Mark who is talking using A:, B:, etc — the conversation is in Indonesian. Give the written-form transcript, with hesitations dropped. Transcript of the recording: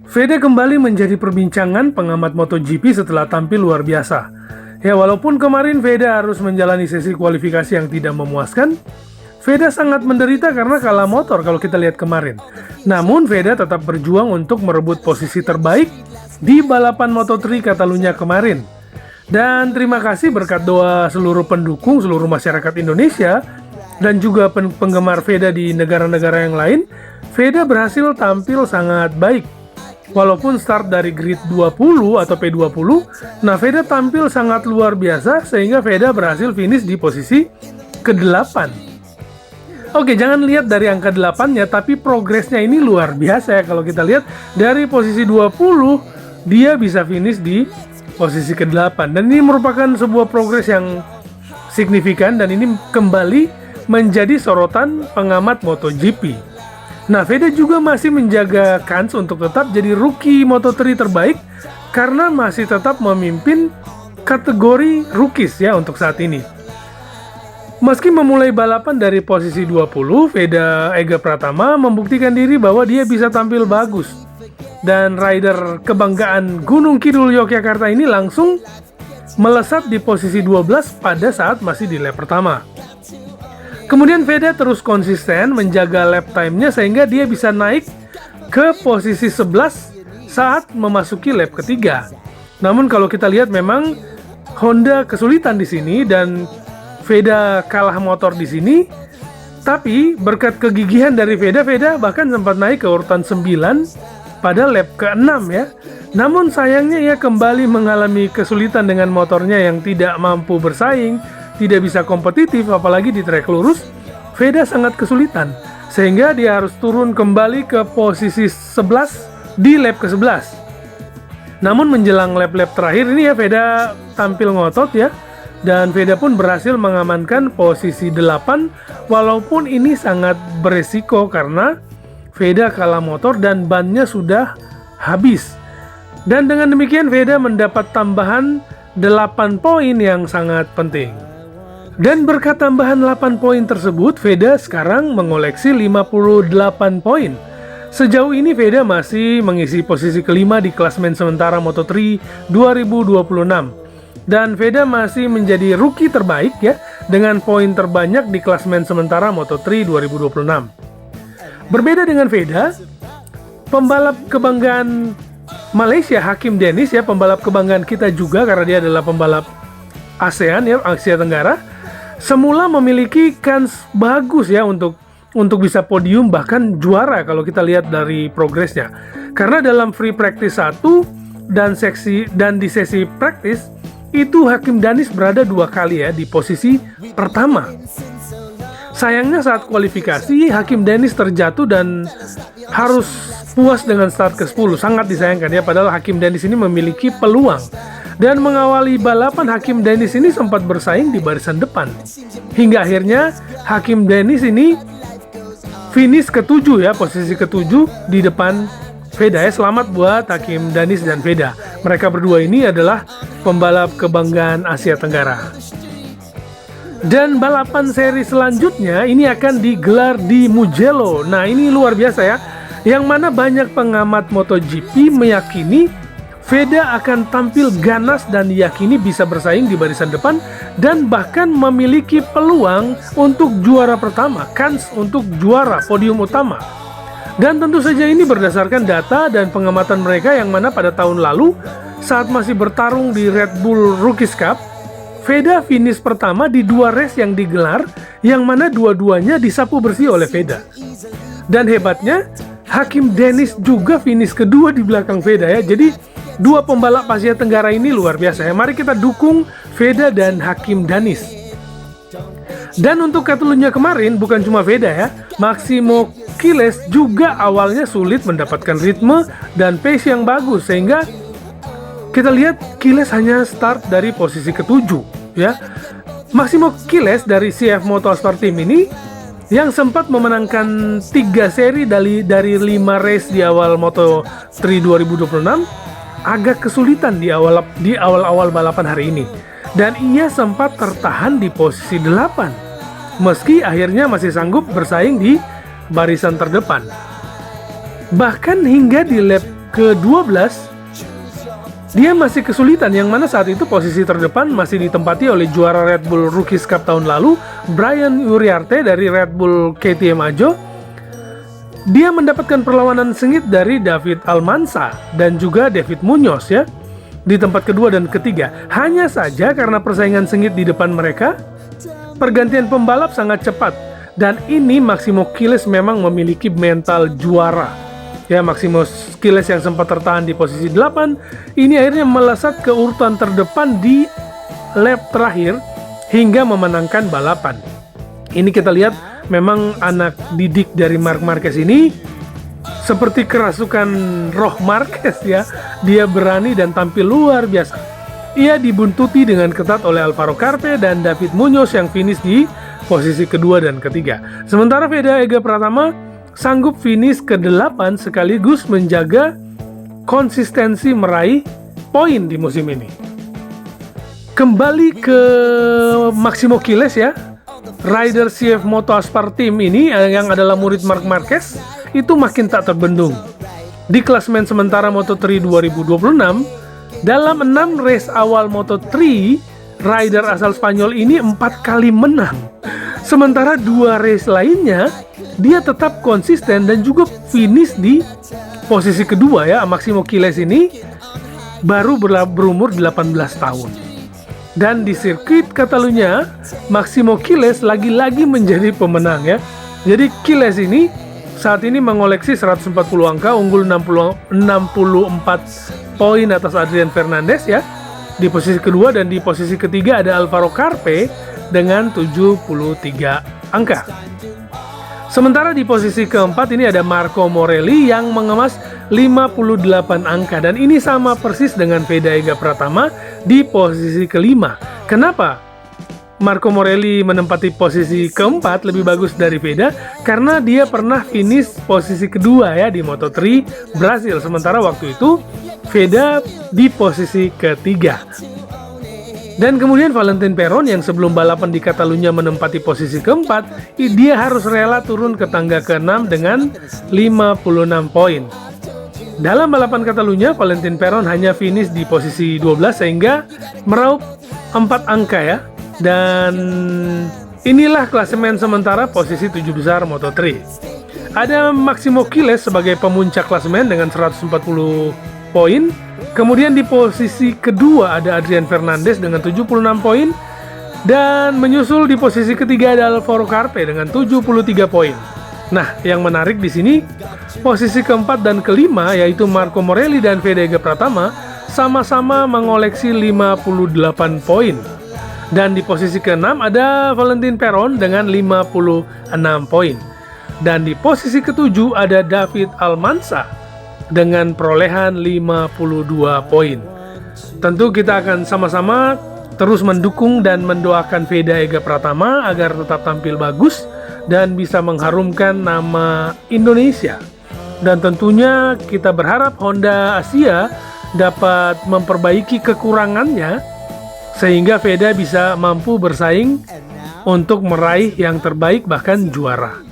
A: Veda kembali menjadi perbincangan pengamat MotoGP setelah tampil luar biasa. Ya, walaupun kemarin Veda harus menjalani sesi kualifikasi yang tidak memuaskan, Veda sangat menderita karena kalah motor kalau kita lihat kemarin. Namun Veda tetap berjuang untuk merebut posisi terbaik di balapan Moto3 Catalunya kemarin. Dan terima kasih berkat doa seluruh pendukung, seluruh masyarakat Indonesia, dan juga penggemar Veda di negara-negara yang lain, Veda berhasil tampil sangat baik. Walaupun start dari grid 20 atau P20, nah Veda tampil sangat luar biasa sehingga Veda berhasil finish di posisi ke-8. Oke, jangan lihat dari angka 8-nya, tapi progresnya ini luar biasa ya. Kalau kita lihat dari posisi 20, dia bisa finish di posisi ke-8. Dan ini merupakan sebuah progres yang signifikan dan ini kembali menjadi sorotan pengamat MotoGP. Nah, Veda juga masih menjaga kans untuk tetap jadi rookie Moto3 terbaik karena masih tetap memimpin kategori rookies ya untuk saat ini. Meski memulai balapan dari posisi 20, Veda Ega Pratama membuktikan diri bahwa dia bisa tampil bagus. Dan rider kebanggaan Gunung Kidul Yogyakarta ini langsung melesat di posisi 12 pada saat masih di lap pertama. Kemudian Veda terus konsisten menjaga lap time-nya sehingga dia bisa naik ke posisi 11 saat memasuki lap ketiga. Namun kalau kita lihat memang Honda kesulitan di sini dan Veda kalah motor di sini. Tapi berkat kegigihan dari Veda bahkan sempat naik ke urutan 9 pada lap ke-6 ya. Namun sayangnya ia kembali mengalami kesulitan dengan motornya yang tidak mampu bersaing, tidak bisa kompetitif, apalagi di trek lurus. Veda sangat kesulitan sehingga dia harus turun kembali ke posisi 11 di lap ke-11. Namun menjelang lap-lap terakhir ini ya Veda tampil ngotot ya, dan Veda pun berhasil mengamankan posisi 8 walaupun ini sangat beresiko karena Veda kalah motor dan bannya sudah habis. Dan dengan demikian Veda mendapat tambahan 8 poin yang sangat penting. Dan berkat tambahan 8 poin tersebut, Veda sekarang mengoleksi 58 poin. Sejauh ini Veda masih mengisi posisi kelima di klasmen sementara Moto3 2026. Dan Veda masih menjadi rookie terbaik ya, dengan poin terbanyak di klasmen sementara Moto3 2026. Berbeda dengan Veda, pembalap kebanggaan Malaysia Hakim Dennis ya, pembalap kebanggaan kita juga karena dia adalah pembalap ASEAN ya, Asia Tenggara, semula memiliki kans bagus ya untuk bisa podium bahkan juara kalau kita lihat dari progresnya. Karena dalam free practice 1 dan di sesi practice itu Hakim Dennis berada 2 kali ya di posisi pertama. Sayangnya saat kualifikasi Hakim Dennis terjatuh dan harus puas dengan start ke-10. Sangat disayangkan ya, padahal Hakim Dennis ini memiliki peluang. Dan mengawali balapan, Hakim Dennis ini sempat bersaing di barisan depan. Hingga akhirnya Hakim Dennis ini finish ke-7 ya, posisi ke-7 di depan Veda ya. Selamat buat Hakim Dennis dan Veda. Mereka berdua ini adalah pembalap kebanggaan Asia Tenggara. Dan balapan seri selanjutnya ini akan digelar di Mugello. Nah, ini luar biasa ya. Yang mana banyak pengamat MotoGP meyakini Veda akan tampil ganas dan diyakini bisa bersaing di barisan depan dan bahkan memiliki peluang untuk juara pertama, kans untuk juara podium utama. Dan tentu saja ini berdasarkan data dan pengamatan mereka yang mana pada tahun lalu saat masih bertarung di Red Bull Rookies Cup, Veda finish pertama di 2 race yang digelar yang mana dua-duanya disapu bersih oleh Veda. Dan hebatnya Hakim Dennis juga finish kedua di belakang Veda ya. Jadi dua pembalap Asia Tenggara ini luar biasa ya. Mari kita dukung Veda dan Hakim Dennis. Dan untuk Catalunya kemarin bukan cuma Veda ya, Máximo Quilles juga awalnya sulit mendapatkan ritme dan pace yang bagus sehingga kita lihat Quilles hanya start dari posisi ke-7 ya. Máximo Quilles dari CF Motorsport Team ini yang sempat memenangkan 3 seri dari 5 race di awal Moto3 2026 agak kesulitan di awal-awal balapan hari ini. Dan ia sempat tertahan di posisi 8 meski akhirnya masih sanggup bersaing di barisan terdepan. Bahkan hingga di lap ke-12 dia masih kesulitan, yang mana saat itu posisi terdepan masih ditempati oleh juara Red Bull Rookies Cup tahun lalu, Brian Uriarte dari Red Bull KTM Ajo. Dia mendapatkan perlawanan sengit dari David Almanza dan juga David Munoz ya, di tempat kedua dan ketiga. Hanya saja karena persaingan sengit di depan mereka, pergantian pembalap sangat cepat. Dan ini Máximo Quilez memang memiliki mental juara. Ya, Máximo Quilez yang sempat tertahan di posisi 8, ini akhirnya melesat ke urutan terdepan di lap terakhir hingga memenangkan balapan. Ini kita lihat memang anak didik dari Marc Marquez ini seperti kerasukan roh Marquez ya. Dia berani dan tampil luar biasa. Ia dibuntuti dengan ketat oleh Alvaro Carpe dan David Munoz yang finish di posisi kedua dan ketiga. Sementara Veda Ega Pratama sanggup finish ke-8 sekaligus menjaga konsistensi meraih poin di musim ini. Kembali ke Máximo Quilez ya, rider CF Moto Aspar Team ini yang adalah murid Marc Marquez itu makin tak terbendung. Di klasemen sementara Moto3 2026, dalam 6 race awal Moto3, rider asal Spanyol ini 4 kali menang. Sementara 2 race lainnya dia tetap konsisten dan juga finish di posisi kedua ya. Máximo Quilez ini baru berumur 18 tahun. Dan di sirkuit Catalunya, Máximo Quilez lagi-lagi menjadi pemenang ya. Jadi Quilez ini saat ini mengoleksi 140 angka, unggul 64 poin atas Adrian Fernandez ya di posisi kedua, dan di posisi ketiga ada Alvaro Carpe dengan 73 angka. Sementara di posisi keempat ini ada Marco Morelli yang mengemas 58 angka, dan ini sama persis dengan Veda Ega Pratama di posisi kelima. Kenapa Marco Morelli menempati posisi keempat lebih bagus dari Veda? Karena dia pernah finish posisi kedua ya di Moto3 Brasil, sementara waktu itu Veda di posisi ketiga. Dan kemudian Valentin Perón yang sebelum balapan di Catalunya menempati posisi keempat, dia harus rela turun ke tangga ke-6 dengan 56 poin. Dalam balapan Catalunya, Valentin Perón hanya finish di posisi 12 sehingga meraup 4 angka ya. Dan inilah klasemen sementara posisi 7 besar Moto3. Ada Máximo Quilez sebagai pemuncak klasemen dengan 140 poin. Kemudian di posisi kedua ada Adrian Fernandez dengan 76 poin. Dan menyusul di posisi ketiga ada Alvaro Carpe dengan 73 poin. Nah, yang menarik di sini, posisi keempat dan kelima yaitu Marco Morelli dan Veda Ega Pratama sama-sama mengoleksi 58 poin. Dan di posisi ke-6 ada Valentin Perón dengan 56 poin. Dan di posisi ke-7 ada David Almanza dengan perolehan 52 poin. Tentu kita akan sama-sama terus mendukung dan mendoakan Veda Ega Pratama agar tetap tampil bagus dan bisa mengharumkan nama Indonesia. Dan tentunya kita berharap Honda Asia dapat memperbaiki kekurangannya sehingga Veda bisa mampu bersaing untuk meraih yang terbaik bahkan juara.